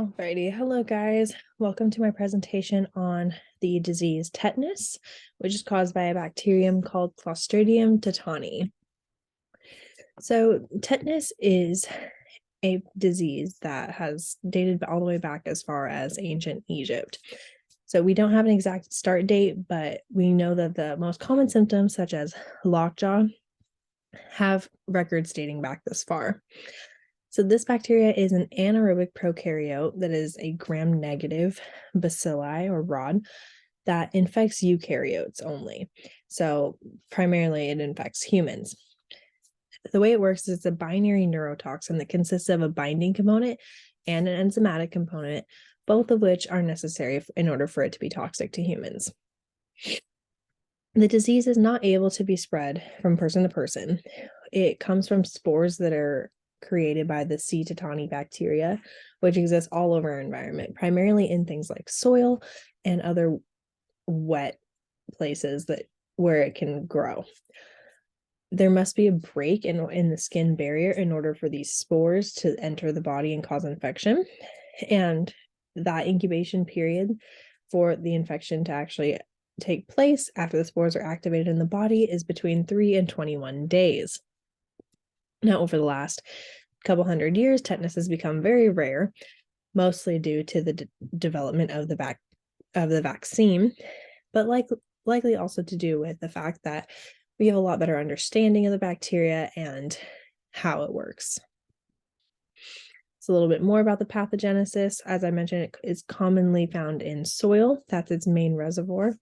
Alrighty, hello guys. Welcome to my presentation on the disease tetanus, which is caused by a bacterium called Clostridium tetani. So tetanus is a disease that has dated all the way back as far as ancient Egypt. So we don't have an exact start date, but we know that the most common symptoms, such as lockjaw, have records dating back this far. So this bacteria is an anaerobic prokaryote that is a gram-negative bacilli or rod that infects eukaryotes only. So primarily it infects humans. The way it works is it's a binary neurotoxin that consists of a binding component and an enzymatic component, both of which are necessary in order for it to be toxic to humans. The disease is not able to be spread from person to person. It comes from spores that are created by the C. tetani bacteria, which exists all over our environment, primarily in things like soil and other wet places where it can grow. There must be a break in the skin barrier in order for these spores to enter the body and cause infection. And that incubation period for the infection to actually take place after the spores are activated in the body is between 3 and 21 days. Now, over the last couple hundred years, tetanus has become very rare, mostly due to the development of the vaccine, but likely also to do with the fact that we have a lot better understanding of the bacteria and how it works. So a little bit more about the pathogenesis. As I mentioned, it is commonly found in soil. That's its main reservoir.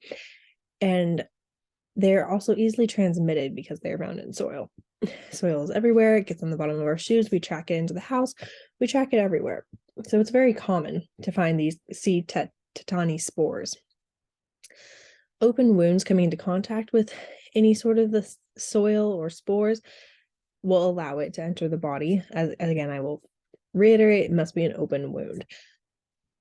And they're also easily transmitted because they're found in soil. Soil is everywhere. It gets on the bottom of our shoes. We track it into the house. We track it everywhere. So it's very common to find these C. tetani spores. Open wounds coming into contact with any sort of the soil or spores will allow it to enter the body. As again, I will reiterate, it must be an open wound.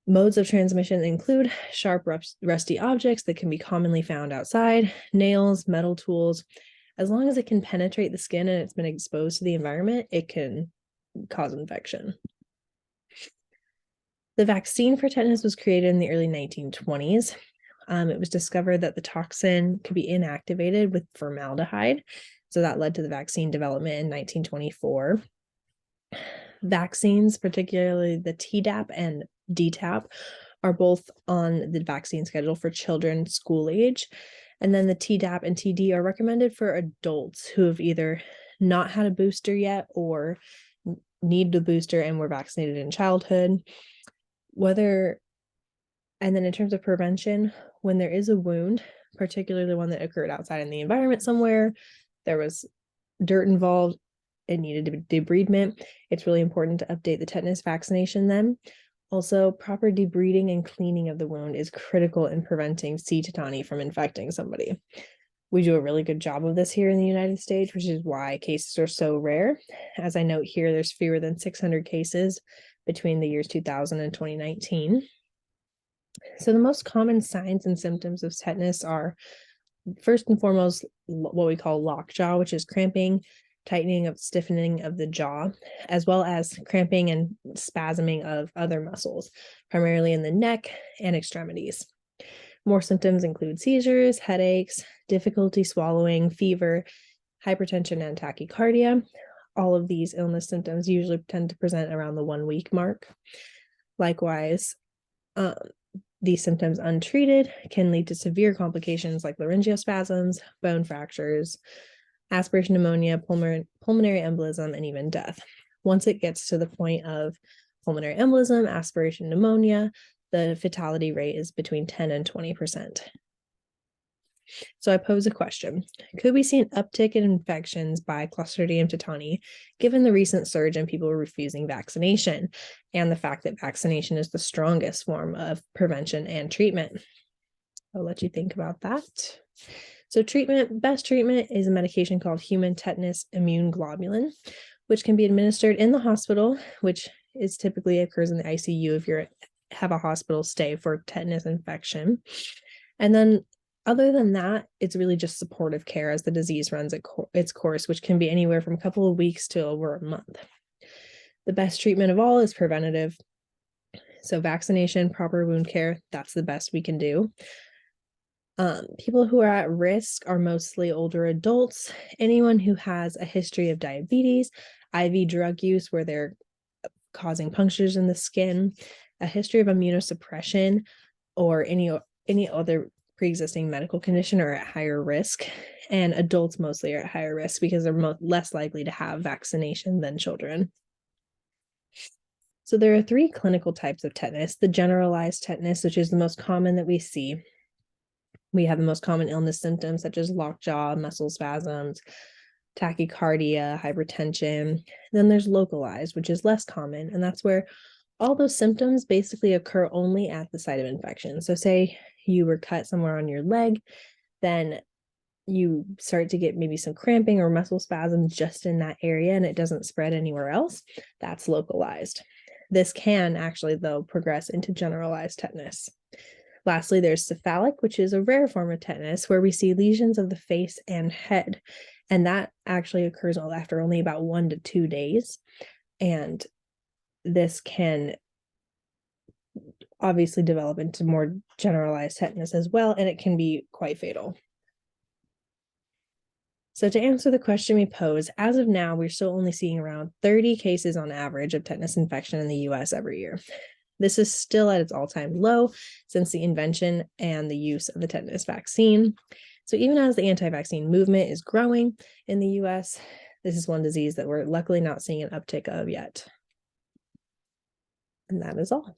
Modes of transmission include sharp, rusty objects that can be commonly found outside, nails, metal tools. As long as it can penetrate the skin and it's been exposed to the environment, it can cause infection. The vaccine for tetanus was created in the early 1920s. It was discovered that the toxin could be inactivated with formaldehyde. So that led to the vaccine development in 1924. Vaccines, particularly the Tdap and DTaP, are both on the vaccine schedule for children school age. And then the Tdap and TD are recommended for adults who have either not had a booster yet or need the booster and were vaccinated in childhood. And then in terms of prevention, when there is a wound, particularly one that occurred outside in the environment somewhere, there was dirt involved, it needed debridement, it's really important to update the tetanus vaccination then. Also, proper debriding and cleaning of the wound is critical in preventing C. tetani from infecting somebody. We do a really good job of this here in the United States, which is why cases are so rare. As I note here, there's fewer than 600 cases between the years 2000 and 2019. So the most common signs and symptoms of tetanus are, first and foremost, what we call lockjaw, which is cramping, tightening of stiffening of the jaw, as well as cramping and spasming of other muscles, primarily in the neck and extremities. More symptoms include seizures, headaches, difficulty swallowing, fever, hypertension, and tachycardia. All of these illness symptoms usually tend to present around the 1 week mark. Likewise, these symptoms untreated can lead to severe complications like laryngospasms, bone fractures, aspiration pneumonia, pulmonary embolism, and even death. Once it gets to the point of pulmonary embolism, aspiration pneumonia, the fatality rate is between 10 and 20%. So I pose a question. Could we see an uptick in infections by Clostridium tetani given the recent surge in people refusing vaccination and the fact that vaccination is the strongest form of prevention and treatment? I'll let you think about that. So best treatment is a medication called human tetanus immune globulin, which can be administered in the hospital, which is typically occurs in the ICU if you have a hospital stay for tetanus infection. And then other than that, it's really just supportive care as the disease runs its course, which can be anywhere from a couple of weeks to over a month. The best treatment of all is preventative. So vaccination, proper wound care, that's the best we can do. People who are at risk are mostly older adults, anyone who has a history of diabetes, IV drug use where they're causing punctures in the skin, a history of immunosuppression, or any other pre-existing medical condition are at higher risk. And adults mostly are at higher risk because they're less likely to have vaccination than children. So there are 3 clinical types of tetanus. The generalized tetanus, which is the most common that we see. We have the most common illness symptoms such as lockjaw, muscle spasms, tachycardia, hypertension. Then there's localized, which is less common, and that's where all those symptoms basically occur only at the site of infection. So say you were cut somewhere on your leg, then you start to get maybe some cramping or muscle spasms just in that area and it doesn't spread anywhere else. That's localized. This can actually, though, progress into generalized tetanus. Lastly, there's cephalic, which is a rare form of tetanus where we see lesions of the face and head. And that actually occurs after only about 1 to 2 days. And this can obviously develop into more generalized tetanus as well, and it can be quite fatal. So to answer the question we pose, as of now, we're still only seeing around 30 cases on average of tetanus infection in the US every year. This is still at its all-time low since the invention and the use of the tetanus vaccine. So even as the anti-vaccine movement is growing in the US, this is one disease that we're luckily not seeing an uptick of yet. And that is all.